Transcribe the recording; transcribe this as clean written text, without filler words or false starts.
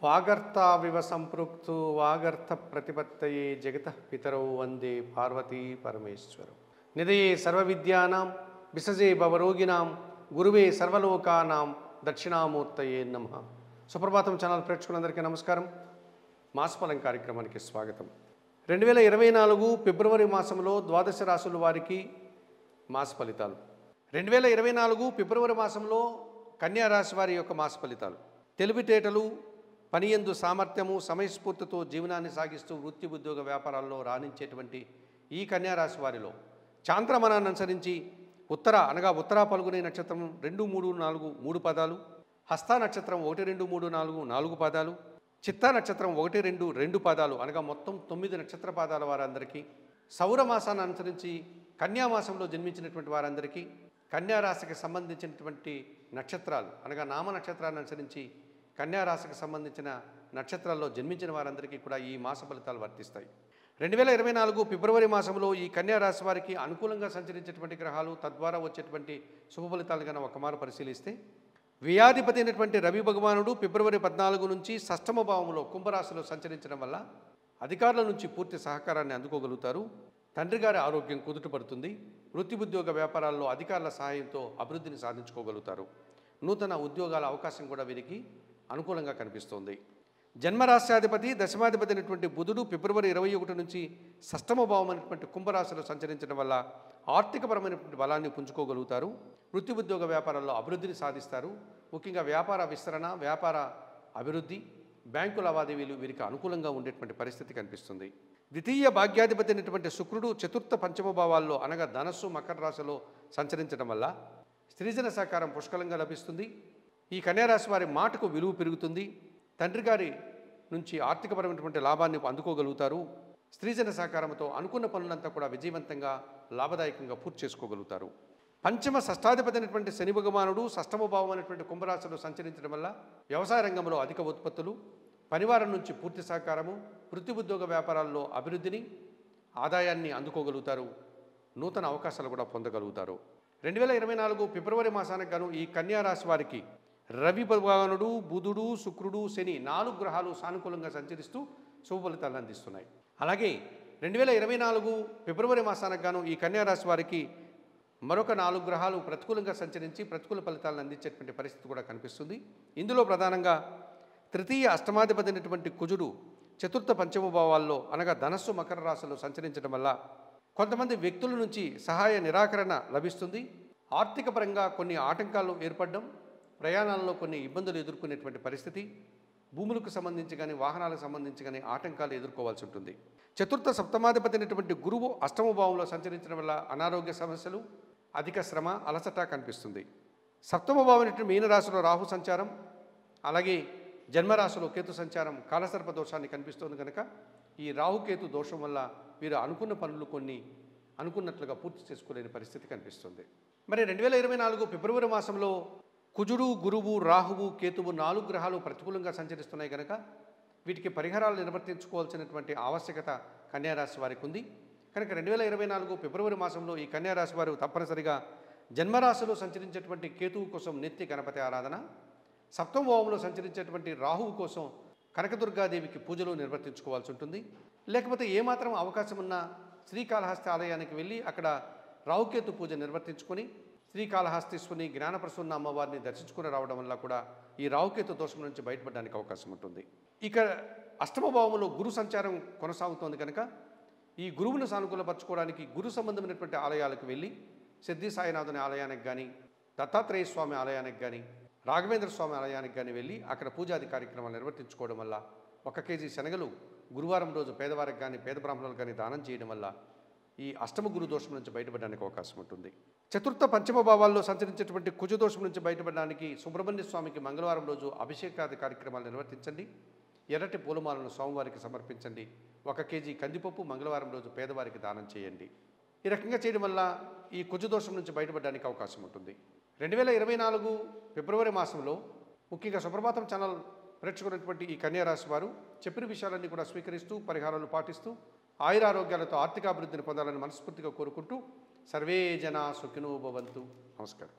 వాగర్తావివ సంపృక్తు వాగర్త ప్రతిపత్తయే జగతః పితరౌ వందే పార్వతీ పరమేశ్వరౌ నిధయే సర్వవిద్యానాం విసజే భవరోగిణాం గురువే సర్వలోకానాం దక్షిణామూర్తయే నమః. సుప్రభాతం ఛానల్ ప్రేక్షకులందరికీ నమస్కారం. మాసఫలం కార్యక్రమానికి స్వాగతం. 2024 ఫిబ్రవరి మాసంలో ద్వాదశ రాశుల వారికి మాస ఫలితాలు. 2024 ఫిబ్రవరి మాసంలో కన్యా రాశి వారి యొక్క మాస ఫలితాలు. తెలివితేటలు, పనియందు సామర్థ్యము, సమయస్ఫూర్తితో జీవనాన్ని సాగిస్తూ వృత్తి ఉద్యోగ వ్యాపారాల్లో రాణించేటువంటి ఈ కన్యా రాశి వారిలో చాంద్రమనాన్ని అనుసరించి ఉత్తరా పలుగునే నక్షత్రం 2, 3, 4 3 పదాలు, హస్త నక్షత్రం 1, 2, 3, 4 4 పదాలు, చిత్తా నక్షత్రం 1, 2 2 పదాలు అనగా మొత్తం 9 నక్షత్ర పాదాల వారందరికీ, సౌరమాసాన్ని అనుసరించి కన్యామాసంలో జన్మించినటువంటి వారందరికీ, కన్యారాశికి సంబంధించినటువంటి నక్షత్రాలు అనగా నామ నక్షత్రాన్ని అనుసరించి కన్యారాశికి సంబంధించిన నక్షత్రాల్లో జన్మించిన వారందరికీ కూడా ఈ మాస ఫలితాలు వర్తిస్తాయి. 2024 ఫిబ్రవరి మాసంలో ఈ కన్యారాశి వారికి అనుకూలంగా సంచరించేటువంటి గ్రహాలు, తద్వారా వచ్చేటువంటి శుభ ఫలితాలు కన్నా ఒకమారు పరిశీలిస్తే, వ్యయాధిపతి అయినటువంటి రవి భగవానుడు ఫిబ్రవరి 14 నుంచి షష్టమ భావంలో కుంభరాశిలో సంచరించడం వల్ల అధికారుల నుంచి పూర్తి సహకారాన్ని అందుకోగలుగుతారు. తండ్రి గారి ఆరోగ్యం కుదుటపడుతుంది. వృత్తి ఉద్యోగ వ్యాపారాల్లో అధికారుల సహాయంతో అభివృద్ధిని సాధించుకోగలుగుతారు. నూతన ఉద్యోగాల అవకాశం కూడా వీరికి అనుకూలంగా కనిపిస్తోంది. జన్మరాశ్యాధిపతి దశమాధిపతి అయినటువంటి బుధుడు ఫిబ్రవరి 21 నుంచి షష్టమ భావం అనేటువంటి కుంభరాశిలో సంచరించడం వల్ల ఆర్థికపరమైనటువంటి బలాన్ని పుంజుకోగలుగుతారు. వృత్తి ఉద్యోగ వ్యాపారాల్లో అభివృద్ధిని సాధిస్తారు. ముఖ్యంగా వ్యాపార విస్తరణ, వ్యాపార అభివృద్ధి, బ్యాంకు లావాదేవీలు వీరికి అనుకూలంగా ఉండేటువంటి పరిస్థితి కనిపిస్తుంది. ద్వితీయ భాగ్యాధిపతి అయినటువంటి శుక్రుడు చతుర్థ పంచమ భావాల్లో అనగా ధనస్సు, మకర రాశిలో సంచరించడం వల్ల స్త్రీజన సహకారం పుష్కలంగా లభిస్తుంది. ఈ కన్యారాశి వారి మాటకు విలువ పెరుగుతుంది. తండ్రి గారి నుంచి ఆర్థికపరమైనటువంటి లాభాన్ని అందుకోగలుగుతారు. స్త్రీజన సహకారంతో అనుకున్న పనులంతా కూడా విజయవంతంగా, లాభదాయకంగా పూర్తి చేసుకోగలుగుతారు. పంచమ షష్టాధిపతి అయినటువంటి శని భగవానుడు షష్టమ భావం అనేటువంటి కుంభరాశిలో సంచరించడం వల్ల వ్యవసాయ రంగంలో అధిక ఉత్పత్తులు, పరివారం నుంచి పూర్తి సహకారము, వృత్తి ఉద్యోగ వ్యాపారాల్లో అభివృద్ధిని, ఆదాయాన్ని అందుకోగలుగుతారు. నూతన అవకాశాలు కూడా పొందగలుగుతారు. 2024 ఫిబ్రవరి మాసానికి గాను ఈ కన్యారాశి వారికి రవి భగవానుడు, బుధుడు, శుక్రుడు, శని 4 గ్రహాలు సానుకూలంగా సంచరిస్తూ శుభ ఫలితాలను అందిస్తున్నాయి. అలాగే 2024 ఫిబ్రవరి మాసానికి గాను ఈ కన్యారాశి వారికి మరొక 4 గ్రహాలు ప్రతికూలంగా సంచరించి ప్రతికూల ఫలితాలను అందించేటువంటి పరిస్థితి కూడా కనిపిస్తుంది. ఇందులో ప్రధానంగా తృతీయ అష్టమాధిపతి అయినటువంటి కుజుడు చతుర్థ పంచమ భావాల్లో అనగా ధనస్సు, మకర రాశిలో సంచరించడం వల్ల కొంతమంది వ్యక్తుల నుంచి సహాయ నిరాకరణ లభిస్తుంది. ఆర్థిక పరంగా కొన్ని ఆటంకాలు ఏర్పడడం, ప్రయాణాల్లో కొన్ని ఇబ్బందులు ఎదుర్కొనేటువంటి పరిస్థితి, భూములకు సంబంధించి కానీ వాహనాలకు సంబంధించి కానీ ఆటంకాలు ఎదుర్కోవాల్సి ఉంటుంది. చతుర్థ సప్తమాధిపతి అయినటువంటి గురువు అష్టమ భావంలో సంచరించడం వల్ల అనారోగ్య సమస్యలు, అధిక శ్రమ, అలసట కనిపిస్తుంది. సప్తమ భావం అయినటువంటి మీనరాశిలో రాహు సంచారం, అలాగే జన్మరాశిలో కేతు సంచారం కాలసర్ప దోషాన్ని కనిపిస్తుంది. కనుక ఈ రాహుకేతు దోషం వల్ల వీరు అనుకున్న పనులు కొన్ని అనుకున్నట్లుగా పూర్తి చేసుకోలేని పరిస్థితి కనిపిస్తుంది. మరి 2024 ఫిబ్రవరి మాసంలో కుజుడు, గురువు, రాహువు, కేతువు 4 గ్రహాలు ప్రతికూలంగా సంచరిస్తున్నాయి. కనుక వీటికి పరిహారాలు నిర్వర్తించుకోవాల్సినటువంటి ఆవశ్యకత కన్యారాశి వారికి ఉంది. కనుక 2024 ఫిబ్రవరి మాసంలో ఈ కన్యారాశి వారు తప్పనిసరిగా జన్మరాశిలో సంచరించేటువంటి కేతువు కోసం నిత్య గణపతి ఆరాధన, సప్తమ భావంలో సంచరించేటువంటి రాహువు కోసం కనకదుర్గాదేవికి పూజలు నిర్వర్తించుకోవాల్సి ఉంటుంది. లేకపోతే ఏమాత్రం అవకాశం ఉన్న శ్రీకాళహస్తి ఆలయానికి వెళ్ళి అక్కడ రాహుకేతు పూజ నిర్వర్తించుకొని శ్రీకాళహస్తీశ్వరిని, జ్ఞానప్రసన్న అమ్మవారిని దర్శించుకుని రావడం వల్ల కూడా ఈ రాహుకేతు దోషం నుంచి బయటపడడానికి అవకాశం ఉంటుంది. ఇక అష్టమ భావంలో గురు సంచారం కొనసాగుతోంది. కనుక ఈ గురువును సానుకూలపరచుకోవడానికి గురు సంబంధమైనటువంటి ఆలయాలకు వెళ్ళి సిద్ధి సాయినాథుని ఆలయానికి కానీ, దత్తాత్రేయ స్వామి ఆలయానికి కానీ, రాఘవేంద్ర స్వామి ఆలయానికి కానీ వెళ్ళి అక్కడ పూజాది కార్యక్రమాలు నిర్వర్తించుకోవడం వల్ల 1 కేజీ శనగలు గురువారం రోజు పేదవారికి కానీ, పేద బ్రాహ్మణులకు కానీ దానం చేయడం వల్ల ఈ అష్టమ గురు దోషం నుంచి బయటపడడానికి అవకాశం ఉంటుంది. చతుర్థ పంచమ భావాల్లో సంచరించేటువంటి కుజ దోషం నుంచి బయటపడడానికి సుబ్రహ్మణ్య స్వామికి మంగళవారం రోజు అభిషేకాది కార్యక్రమాలు నిర్వర్తించండి. ఎర్రటి పూలమాలను స్వామివారికి సమర్పించండి. 1 కేజీ కందిపప్పు మంగళవారం రోజు పేదవారికి దానం చేయండి. ఈ రకంగా చేయడం వల్ల ఈ కుజ దోషం నుంచి బయటపడడానికి అవకాశం ఉంటుంది. 2024 ఫిబ్రవరి మాసంలో ముఖ్యంగా సుప్రభాతం ఛానల్ ప్రేక్షకున్నటువంటి ఈ కన్యారాశి వారు చెప్పిన విషయాలన్నీ కూడా స్వీకరిస్తూ పరిహారాలు పాటిస్తూ ఆయురారోగ్యాలతో ఆర్థికాభివృద్ధిని పొందాలని మనస్ఫూర్తిగా కోరుకుంటూ సర్వే జనా సుఖినో భవంతు. నమస్కారం.